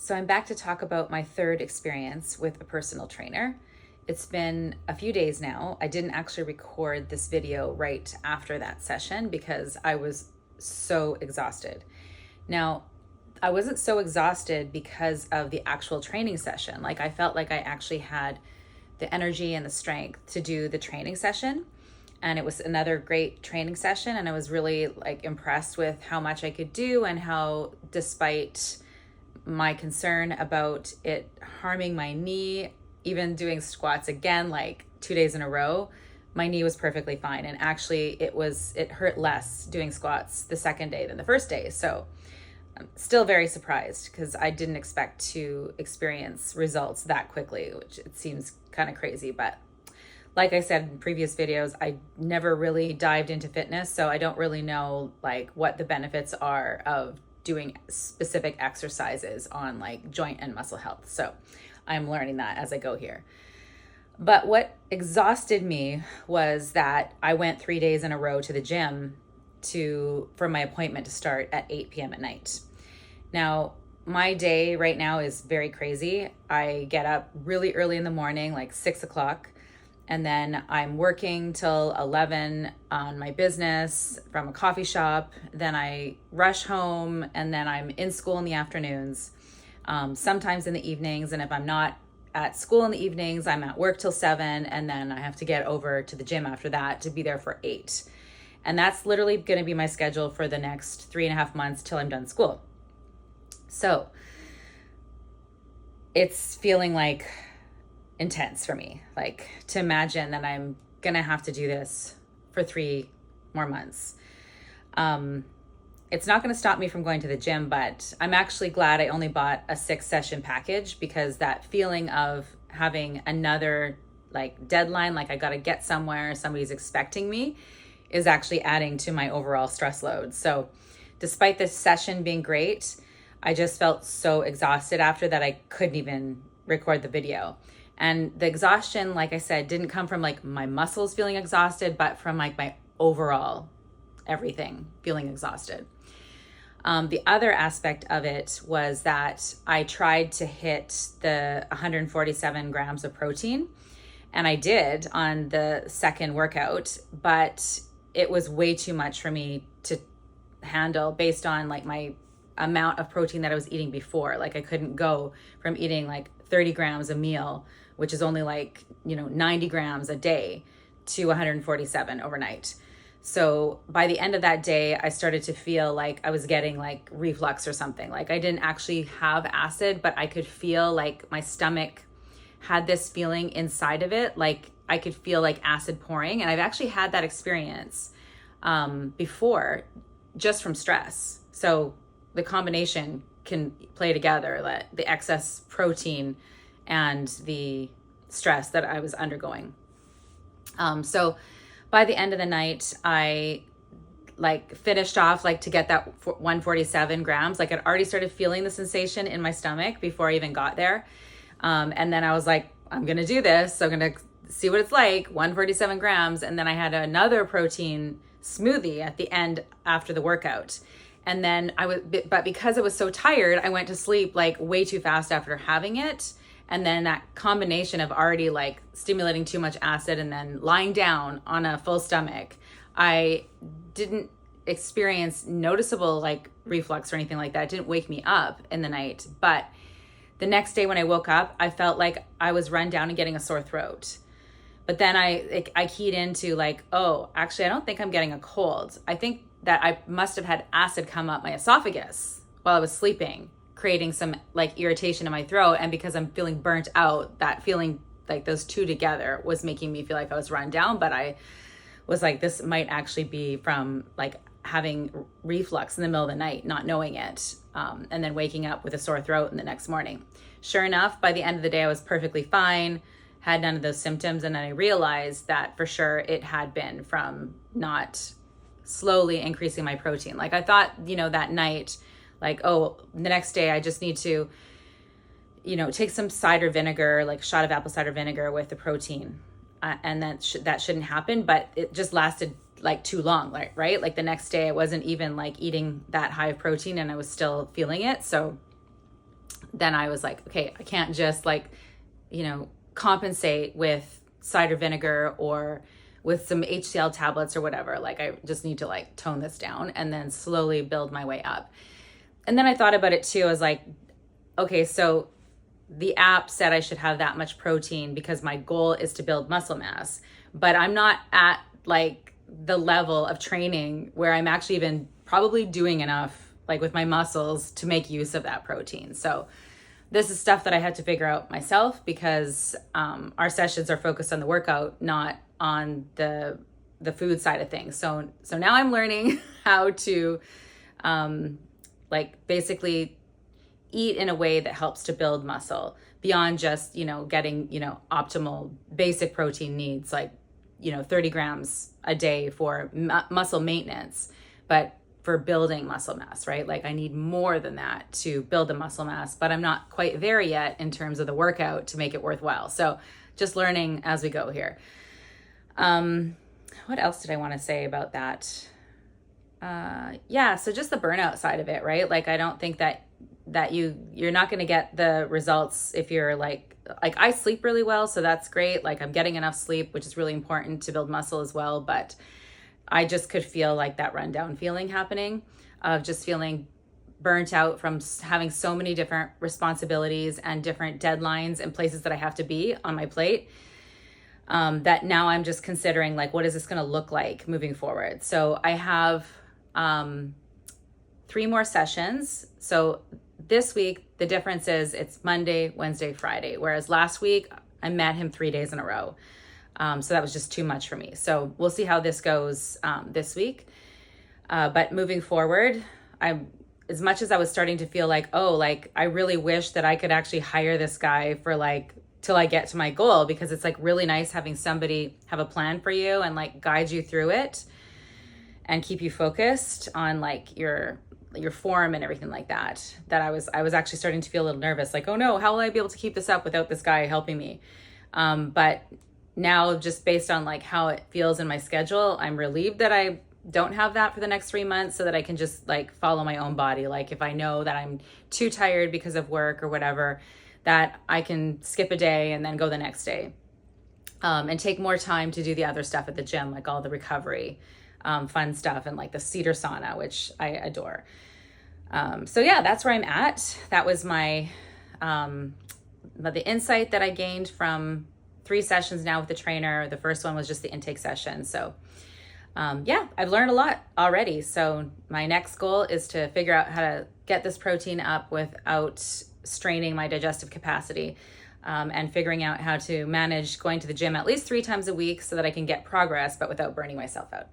So I'm back to talk about my third experience with a personal trainer. It's been a few days now. I didn't actually record this video right after that session because I was so exhausted. Now, I wasn't so exhausted because of the actual training session. Like I felt like I actually had the energy and the strength to do the training session. And it was another great training session. And I was really impressed with how much I could do and how, despite my concern about it harming my knee, even doing squats again, 2 days in a row, my knee was perfectly fine. And actually it hurt less doing squats the second day than the first day. So I'm still very surprised because I didn't expect to experience results that quickly, which it seems kind of crazy. But like I said in previous videos, I never really dived into fitness. So I don't really know what the benefits are of doing specific exercises on joint and muscle health. So I'm learning that as I go here. But what exhausted me was that I went 3 days in a row to the gym for my appointment to start at 8 p.m. at night. Now, my day right now is very crazy. I get up really early in the morning, 6 o'clock. And then I'm working till 11 on my business from a coffee shop. Then I rush home, and then I'm in school in the afternoons, sometimes in the evenings. And if I'm not at school in the evenings, I'm at work till 7. And then I have to get over to the gym after that to be there for 8. And that's literally going to be my schedule for the next 3.5 months till I'm done school. So it's feeling intense for me, to imagine that I'm gonna have to do this for 3 more months. It's not gonna stop me from going to the gym, but I'm actually glad I only bought a 6-session package, because that feeling of having another deadline, I gotta get somewhere, somebody's expecting me, is actually adding to my overall stress load. So despite this session being great, I just felt so exhausted after that I couldn't even record the video. And the exhaustion, like I said, didn't come from my muscles feeling exhausted, but from my overall everything feeling exhausted. The other aspect of it was that I tried to hit the 147 grams of protein, and I did on the second workout, but it was way too much for me to handle based on my amount of protein that I was eating before. I couldn't go from eating 30 grams a meal, which is only 90 grams a day, to 147 overnight. So by the end of that day, I started to feel like I was getting reflux or something. I didn't actually have acid, but I could feel my stomach had this feeling inside of it. I could feel acid pouring. And I've actually had that experience before, just from stress. So the combination can play together, the excess protein and the stress that I was undergoing. So by the end of the night, I finished off to get that 147 grams. I'd already started feeling the sensation in my stomach before I even got there. And then I was I'm going to do this. So I'm going to see what it's 147 grams. And then I had another protein smoothie at the end after the workout. And then but because I was so tired, I went to sleep way too fast after having it. And then that combination of already stimulating too much acid and then lying down on a full stomach, I didn't experience noticeable reflux or anything like that. It didn't wake me up in the night. But the next day when I woke up, I felt like I was run down and getting a sore throat. But then I keyed into oh, actually, I don't think I'm getting a cold. I think that I must have had acid come up my esophagus while I was sleeping, creating some irritation in my throat. And because I'm feeling burnt out, that feeling those two together was making me feel like I was run down. But I was this might actually be from having reflux in the middle of the night, not knowing it, and then waking up with a sore throat in the next morning. Sure enough, by the end of the day, I was perfectly fine, had none of those symptoms. And then I realized that for sure it had been from not slowly increasing my protein. I thought, that night, oh, the next day I just need to, take some cider vinegar, shot of apple cider vinegar with the protein. And that shouldn't happen, but it just lasted too long, right? The next day I wasn't even eating that high of protein and I was still feeling it. So then I was like, okay, I can't just like, compensate with cider vinegar or with some HCl tablets or whatever. Like I just need to like tone this down and then slowly build my way up. And then I thought about it too. I was like, okay, so the app said I should have that much protein because my goal is to build muscle mass, but I'm not at like the level of training where I'm actually even probably doing enough like with my muscles to make use of that protein. So this is stuff that I had to figure out myself because our sessions are focused on the workout, not on the food side of things. So now I'm learning how to like basically eat in a way that helps to build muscle beyond just, getting, optimal basic protein needs, like, 30 grams a day for muscle maintenance, but for building muscle mass, right? Like I need more than that to build the muscle mass, but I'm not quite there yet in terms of the workout to make it worthwhile. So just learning as we go here. What else did I want to say about that? So just the burnout side of it, right? Like I don't think that you're not going to get the results if you're like I sleep really well, so that's great. Like I'm getting enough sleep, which is really important to build muscle as well, but I just could feel like that rundown feeling happening of just feeling burnt out from having so many different responsibilities and different deadlines and places that I have to be on my plate. That now I'm just considering like, what is this going to look like moving forward? So I have 3 more sessions. So this week, the difference is it's Monday, Wednesday, Friday, whereas last week I met him 3 days in a row. So that was just too much for me. So we'll see how this goes this week. But moving forward, as much as I was starting to feel like, I really wish that I could actually hire this guy for like, till I get to my goal, because it's like really nice having somebody have a plan for you and like guide you through it and keep you focused on like your form and everything like that. That I was actually starting to feel a little nervous, like, oh no, how will I be able to keep this up without this guy helping me? But now just based on like how it feels in my schedule, I'm relieved that I don't have that for the next 3 months, so that I can just like follow my own body. Like if I know that I'm too tired because of work or whatever, that I can skip a day and then go the next day, and take more time to do the other stuff at the gym, like all the recovery, fun stuff, and like the cedar sauna, which I adore. So yeah, that's where I'm at. That was my, the insight that I gained from 3 sessions now with the trainer. The first one was just the intake session. So I've learned a lot already. So my next goal is to figure out how to get this protein up without straining my digestive capacity, and figuring out how to manage going to the gym at least 3 times a week so that I can get progress, but without burning myself out.